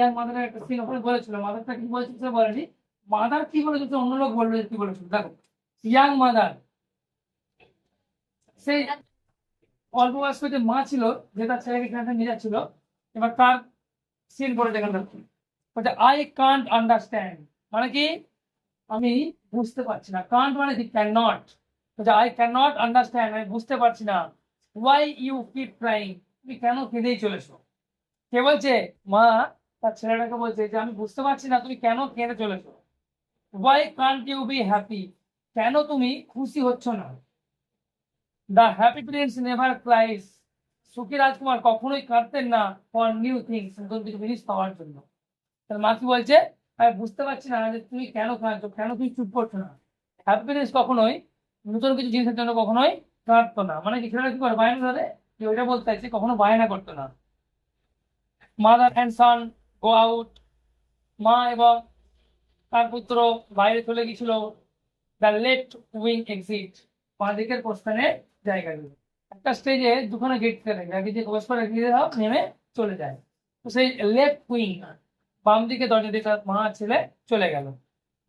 Young মাদারের একটা scene ওখানে বলেছিল, মাদারটা কি বলেছিল সে বলেনি, মাদার কি বলেছিল অন্য লোক বলবে কি বলেছিল। দেখো ইয়াং মাদার, সেই অল্প বয়স্ক যে মা ছিল যে তার ছেলেকে এখানে নিয়ে যাচ্ছিল, এবার তার সিন পড়ে এখানটা বলছে আই কান্ট আন্ডারস্ট্যান্ড, মানে কি আমি বুঝতে পারছি না, কান্ট মানে কি ক্যান নট, বলছে আই ক্যান নট আন্ডারস্ট্যান্ড, আমি বুঝতে পারছি না, ওয়াই ইউ কিপ ক্রাইং, তুমি কেন কেঁদেই চলেছো। কে বলছে? মা তার ছেলেটাকে বলছে যে আমি বুঝতে পারছি না তুমি কেন কেঁদে চলেছো। Why can't you be happy, কেন তুমি খুশি হচ্ছ না। The happy prince never cries, সুখী রাজকুমার কখনোই কাঁদতেন না ফর নিউ থিংস, নতুন কিছু জিনিস পাওয়ার জন্য। তার মা কি বলছে, আমি বুঝতে পারছি না যে তুমি কেন কাঁদছো, কেন তুমি চুপ করছো না। হ্যাপি প্রিন্স কখনোই নতুন কিছু জিনিসের জন্য কখনোই কাঁদতো না, মানে কি ছেলেটা কি করে বায়না ধরে, যে ওইটা বলতে চাইছে কখনো বায়না করতো না। Mother and son go out, মা এবং তার পুত্র বাইরে চলে গেছিল দ্য লেফট উইং এক্সিট, বাঁ দিকের প্রস্থানের জায়গাগুলো। একটা স্টেজে দুখানে গেট থাকে, আগে যে প্রবেশ করে গিয়ে নেমে চলে যায়, তো সেই লেফট উইং বাম দিকে দরজা দিয়ে তার মা ছেলে চলে গেল।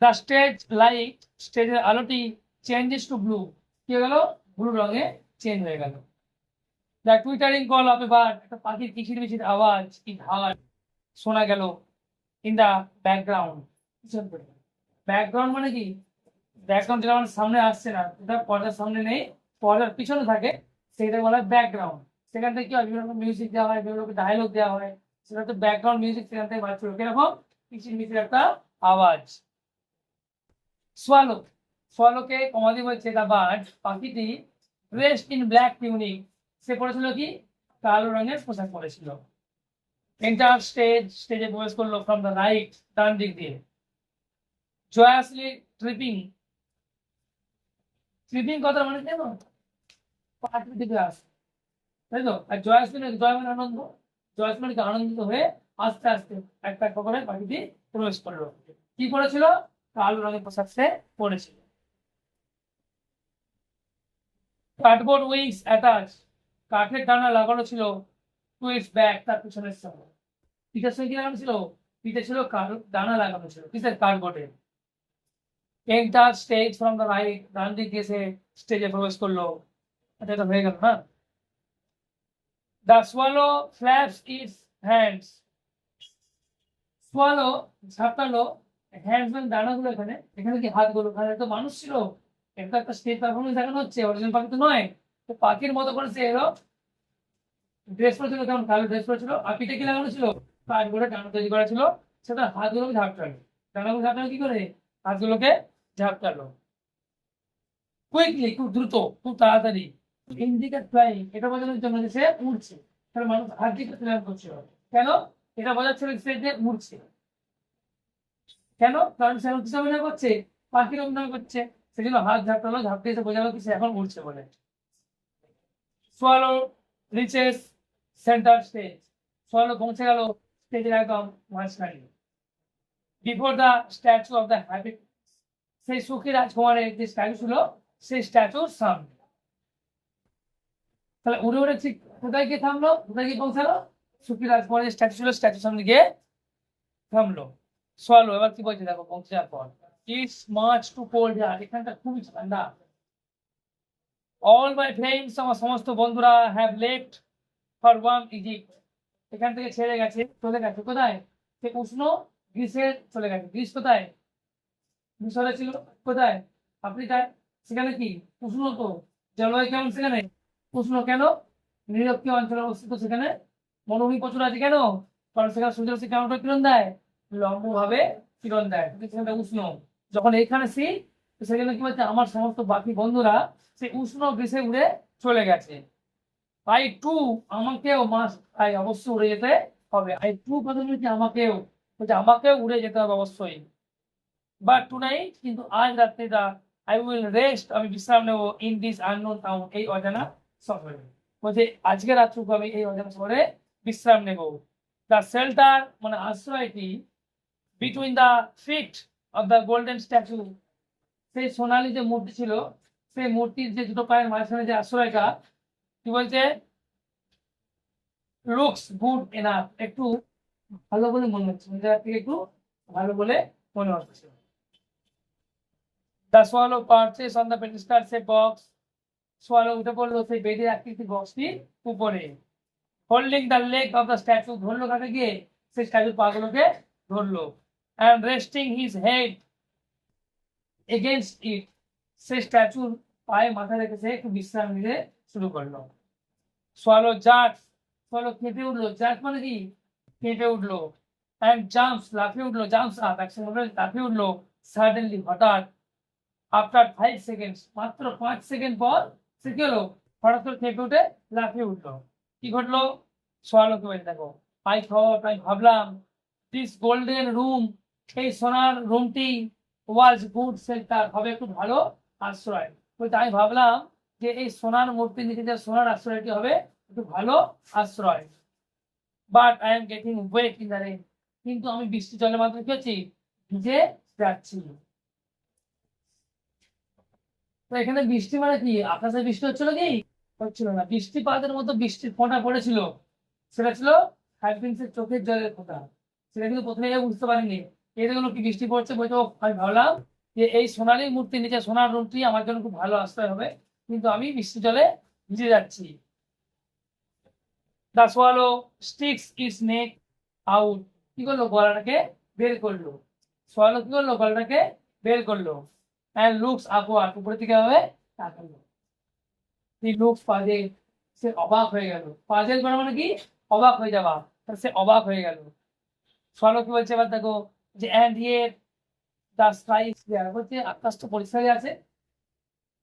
দ্য স্টেজ লাইট, স্টেজের আলোটি চেঞ্জেস টু ব্লু, কি হয়ে গেল, ব্লু রঙে চেঞ্জ হয়ে গেল। The twittering call of a bird, একটা পাখির কিচির মিচির আওয়াজ ইন হার্ড, শোনা গেল ইন দা ব্যাকগ্রাউন্ড। ব্যাকগ্রাউন্ড মানে কি, ব্যাকগ্রাউন্ড যেটা আমার সামনে আসছে না, এটা পর্দার সামনে নেই, পর্দার পিছনে থাকে, সেটা বলা হয় ব্যাকগ্রাউন্ড। সেখান থেকে কি হয়, বিভিন্ন রকম মিউজিক দেওয়া হয়, বিভিন্ন রকম ডায়লগ দেওয়া হয়, সেটা হচ্ছে ব্যাকগ্রাউন্ড মিউজিক, সেখান থেকে বাজছিল কিরকম কিচির মিচির একটা আওয়াজ। সোয়ালো, সোয়ালোকে কমাদি বলছে দা বার্ড, পাখিটি ড্রেসড ইন ব্ল্যাক টিউনিক, সে পড়েছিল কি কালো রঙের পোশাক পরেছিল। এন্টার স্টেজ, স্টেজে প্রবেশ করলো ফ্রম দ্য রাইট, ডান দিক দিয়ে। জয়াসলি ট্রিপিং, ট্রিপিং কথা মানে কেন, পাখির দিকে আসে, তাই তো। আর জয়াসলি জয় মানে আনন্দ, জয়াস মানে কি আনন্দিত হয়ে আস্তে আস্তে একটা একটা করে পাখিটি প্রবেশ করলো। কি করেছিল, কালো রঙের পোশাক সে পরেছিল। কার্ডবোর্ড উইংস অ্যাটাচ, কাঠের ডানা লাগানো ছিল টু ইটস ব্যাক, তার পিছনের সঙ্গে। পিঠের সঙ্গে কি লাগানো ছিল, পিঠে ছিল ডানা লাগানো ছিল কিসের, কার্ডবোর্ডে। Enter stage from the right, ডান দিক দিয়ে সে স্টেজে প্রবেশ করলো। এটা তো হয়ে গেল না। The swallow flaps its hands, swallow ঝাঁকালো হ্যান্ডস মানে ডানাগুলো, এখানে এখানে কি হাতগুলো, এখানে তো মানুষ ছিল, এটা একটা স্টেজ পারফরমেন্স দেখানো হচ্ছে, অরিজিনাল পাখি তো নয়। তো পাখির মতো করে সে এলো, ড্রেস পরেছিল কেমন, কালো ড্রেস পরেছিল, আর পিঠে কি লাগানো ছিল, কাঠগোড়ে ডানা তৈরি করা ছিল, সেটা হাতগুলোকে ঝাপটালো, ডানাগুলো ঝাপটালো কি করে, হাতগুলোকে ঝাপটালো। কুইকলি, খুব দ্রুত, খুব তাড়াতাড়ি। ইন্ডিকেট ফ্লাইং, এটা বোঝানোর জন্য যে সে উড়ছে, তাহলে মানুষ হাত দিকে প্ল্যান করছিল কেন, এটা বোঝাচ্ছিল সে যে উড়ছে। কেন, কারণ সে এখন কিসে অভিনয় করছে, পাখির অভিনয় করছে, সেজন্য হাত ঝাপটালো, ঝাপটে এসে বোঝালো কি সে এখন উড়ছে বলে। Swallow reaches centre stage, swallow পৌঁছে গেল স্টেজের একদম মাঝখানে। Before the statue of the happy, সেই সুখী রাজকুমারের যে স্ট্যাচু ছিল সেই স্ট্যাচুর সামনে। তাহলে উড়ে উড়ে ঠিক কোথায় গিয়ে থামলো, কোথায় গিয়ে পৌঁছালো, সুখী রাজকুমারের স্ট্যাচু ছিল, স্ট্যাচুর সামনে গিয়ে থামলো। সোয়ালো এবার কি বলছে দেখো, পৌঁছে যাওয়ার পর, it's much too cold here, এখানটা খুবই ঠান্ডা। অল মাই ফ্রেন্ডস, আমার সমস্ত বন্ধুরা, have left for warm Egypt, এখান থেকে ছেড়ে গেছে, চলে গেছে কোথায়, সে উষ্ণ গ্রীসে চলে গেছে। গ্রীস কোথায়, মিশরে ছিল, কোথায়, আফ্রিকায়। সেখানে কি উষ্ণ, তো জলবায়ু কেমন সেখানে, উষ্ণ। কেন, নিরক্ষীয় অঞ্চলে অবস্থিত, সেখানে মরুভূমি প্রচুর আছে। কেন, কারণ সেখানে সূর্যরশ্মি কেমন করে কিরণ দেয়, লম্ব ভাবে কিরণ দেয়, সেখানে উষ্ণ। যখন এইখানে শীত, সেখানে কি বলছে, আমার সমস্ত বাকি বন্ধুরা সেই উষ্ণ গ্রীসে উড়ে চলে গেছে। আই টু, আমাকেও মাস্ট, আই অবশ্যই উড়ে যেতে হবে। আই টু কথা বলছি আমাকেও, বলছে আমাকেও উড়ে যেতে হবে অবশ্যই। বাট টুনাইট, কিন্তু আজ রাত্রিটা, আই উইল রেস্ট, আমি বিশ্রাম নেবো, ইন দিস আননোন টাউন, এই অজানা শহরে। বলছে আজকে রাত্রিটুকু আমি এই অজানা শহরে বিশ্রাম নেব। দ্য শেল্টার মানে আশ্রয়টি, between the feet of the golden statue, সেই সোনালী যে মূর্তি ছিল, সেই মূর্তির যে দুটো পায়ের মাঝখানে যে আশ্রয়টা, কি বলছে, লুকস গুড এনাফ, একটু ভালো বলে মনে হচ্ছে, ওই জায়গা থেকে একটু ভালো বলে মনে হচ্ছে। The swallow perches on the pedestal say box. Swallow উঠে পড়লো সেই বেডের আকৃতি বক্সটির উপরে। Holding the leg of the statue, ধরলো কাকে গিয়ে, সেই স্ট্যাচুর পাগুলোকে ধরলো। And resting his head against it, সেই স্ট্যাচুর পায়ে মাথা রেখে সে একটু বিশ্রাম নিতে শুরু করলো। সোয়ালো জার্ক, সোয়ালো কেঁপে উঠলো, জার্ক মানে কি, কেঁপে উঠলো। অ্যান্ড জাম্পস, লাফিয়ে উঠলো, জাম্পস আপ, একসঙ্গে লাফিয়ে উঠলো। সাডেনলি, হঠাৎ। আফটার 5 সেকেন্ডস, মাত্র 5 সেকেন্ড পর সে কি হলো, হঠাৎ করে কেঁপে উঠে লাফিয়ে উঠলো। কি ঘটলো? সোয়ালো কে বলতে দেখো, আই থট, আমি ভাবলাম, দিস গোল্ডেন রুম, এই সোনার রুমটি, ওয়াজ গুড শেল্টার, হবে একটু ভালো আশ্রয়। বলতে আমি ভাবলাম যে এই সোনার মূর্তির নিচে যে সোনার আশ্রয়টি হবে একটু ভালো আশ্রয়। But I am getting wet in the rain, কিন্তু আমি বৃষ্টি জলের মাধ্যমে কি হচ্ছি, ভিজে যাচ্ছি। তো এখানে বৃষ্টি মানে কি, আকাশে বৃষ্টি হচ্ছিল কি, হচ্ছিল না, বৃষ্টিপাতের মতো বৃষ্টির ফোঁটা পড়েছিল, সেটা ছিল হাইপিন্সের চোখের জলের ফোঁটা। সেটা কিন্তু প্রথমে বুঝতে পারিনি, এই দেখুন কি বৃষ্টি পড়ছে, বলছে আমি ভাবলাম যে এই সোনালী মূর্তির নিচে সোনার রুমটি আমার জন্য খুব ভালো আশ্রয় হবে, কিন্তু আমি বৃষ্টি জলে ভিজে যাচ্ছি। The swallow sticks it's neck out, কি করলো, গলাটাকে বের করলো। সোয়ালো কি করলো, গলাটাকে বের করলো। অ্যান্ড লুকস আপওয়ার্ড, উপরের দিকে হবে তাকালো। হি লুকস পাজেল, সে অবাক হয়ে গেল। পাজেল করা মানে কি, অবাক হয়ে যাওয়া, সে অবাক হয়ে গেল। সোয়ালো কি বলছে এবার দেখো, যে and here the sky is clear, বলছে আকাশ তো পরিষ্কারই আছে।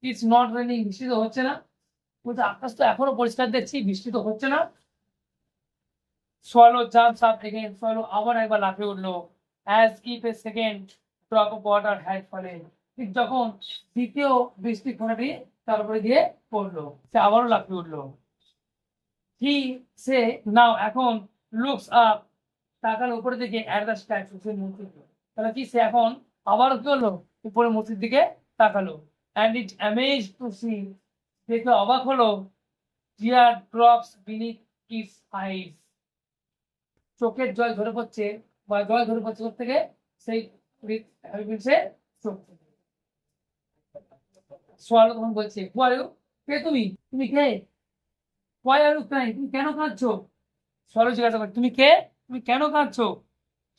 ইটস নট রেনিং, বৃষ্টি তো হচ্ছে না। বলছে আকাশ তো এখনো পরিষ্কার দেখছি, বৃষ্টি তো হচ্ছে না। Swallow jumps up again, swallow আবার একবার লাফিয়ে উঠলো। As if A second drop of water had fallen, ঠিক যখন দ্বিতীয় বৃষ্টি ফোঁটাটি তার উপরে গিয়ে পড়লো, সে আবারও লাফিয়ে উঠলো। হি সে নাও এখন লুকস আপ, তাকালো উপরের দিকে, অ্যাট দ্য স্ট্যাচু, সেই মূর্তিটি। তাহলে কি, সে এখন আবারও কি হলো, উপরে মূর্তির দিকে তাকালো। And it amaze to see, দেখে অবাক হলো, tear drops beneath its eyes, চোখের জল ঝরে পড়ছে, বা জল ঝরে পড়ছে চোখ থেকে, সেই হ্যাবিবিন্সের চোখ থেকে। সোয়ালো তখন বলছে, হু আর ইউ, কে তুমি, তুমি কে, হোয়াই আর ইউ ক্রাইং, তুমি কেন কাঁদছো। সোয়ালো জিজ্ঞাসা করে, তুমি কে, তুমি কেন কাঁদছো।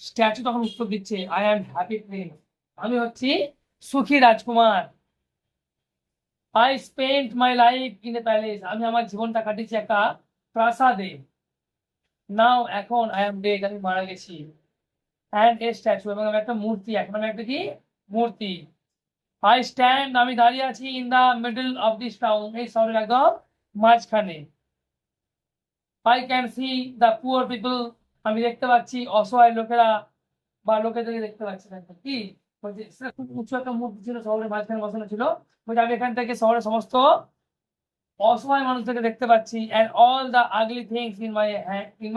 স্ট্যাচু তখন উত্তর দিচ্ছে, আই অ্যাম হ্যাপি প্রিন্স, আমি হচ্ছি সুখী রাজকুমার। I spent my life in a palace, আমি আমার জীবনটা কাটিয়েছি একটা প্রাসাদে। নাও এখন আই অ্যাম ডেড, আমি মারা গেছি। অ্যান্ড এ স্ট্যাচু, এবং আমি একটা মূর্তি, এখন আমি একটা কি, মূর্তি। আই স্ট্যান্ড, আমি দাঁড়িয়ে আছি, in the middle of this town, এই শহরের একদম মাঝখানে। I can see the poor people, আমি দেখতে পাচ্ছি অসহায় লোকেরা, বা লোকেদেরকে দেখতে পাচ্ছি না। কি বলছে, সেটা খুব উঁচু একটা মূর্তি ছিল, শহরের মাঝখানে বসানো ছিল। বলছে আমি এখান থেকে শহরের সমস্ত অসহায় মানুষদেরকে দেখতে পাচ্ছি। And all the ugly things in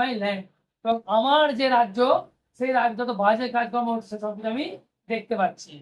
my land, এবং আমার যে রাজ্য, সেই রাজ্য তো বাজে কাজকর্ম হচ্ছে, সব কিছু আমি দেখতে পাচ্ছি।